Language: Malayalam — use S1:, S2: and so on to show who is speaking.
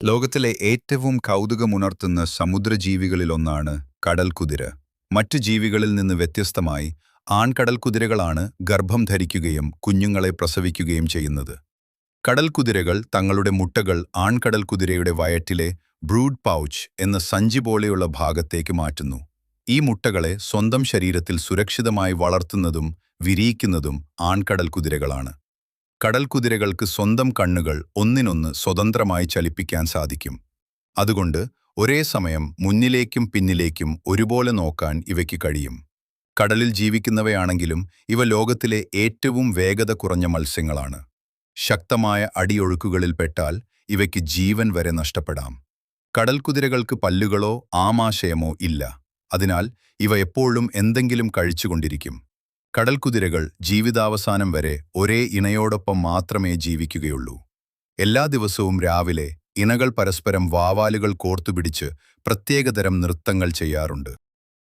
S1: ലോകത്തിലെ ഏറ്റവും കൗതുകമുണർത്തുന്ന സമുദ്രജീവികളിലൊന്നാണ് കടൽക്കുതിര. മറ്റു ജീവികളിൽ നിന്ന് വ്യത്യസ്തമായി ആൺകടൽക്കുതിരകളാണ് ഗർഭം ധരിക്കുകയും കുഞ്ഞുങ്ങളെ പ്രസവിക്കുകയും ചെയ്യുന്നത്. കടൽക്കുതിരകൾ തങ്ങളുടെ മുട്ടകൾ ആൺകടൽക്കുതിരയുടെ വയറ്റിലെ ബ്രൂഡ് പൗച്ച് എന്ന സഞ്ചി പോലെയുള്ള ഭാഗത്തേക്ക് മാറ്റുന്നു. ഈ മുട്ടകളെ സ്വന്തം ശരീരത്തിൽ സുരക്ഷിതമായി വളർത്തുന്നതും വിരിയിക്കുന്നതും ആൺകടൽക്കുതിരകളാണ്. കടൽക്കുതിരകൾക്ക് സ്വന്തം കണ്ണുകൾ ഒന്നിനൊന്ന് സ്വതന്ത്രമായി ചലിപ്പിക്കാൻ സാധിക്കും. അതുകൊണ്ട് ഒരേ സമയം മുന്നിലേക്കും പിന്നിലേക്കും ഒരുപോലെ നോക്കാൻ ഇവയ്ക്ക് കഴിയും. കടലിൽ ജീവിക്കുന്നവയാണെങ്കിലും ഇവ ലോകത്തിലെ ഏറ്റവും വേഗത കുറഞ്ഞ മത്സ്യങ്ങളാണ്. ശക്തമായ അടിയൊഴുക്കുകളിൽ പെട്ടാൽ ഇവയ്ക്ക് ജീവൻ വരെ നഷ്ടപ്പെടാം. കടൽക്കുതിരകൾക്ക് പല്ലുകളോ ആമാശയമോ ഇല്ല. അതിനാൽ ഇവ എപ്പോഴും എന്തെങ്കിലും കഴിച്ചുകൊണ്ടിരിക്കും. കടൽക്കുതിരകൾ ജീവിതാവസാനം വരെ ഒരേ ഇണയോടൊപ്പം മാത്രമേ ജീവിക്കുകയുള്ളൂ. എല്ലാ ദിവസവും രാവിലെ ഇണകൾ പരസ്പരം വാവാലുകൾ കോർത്തുപിടിച്ച് പ്രത്യേകതരം നൃത്തങ്ങൾ ചെയ്യാറുണ്ട്.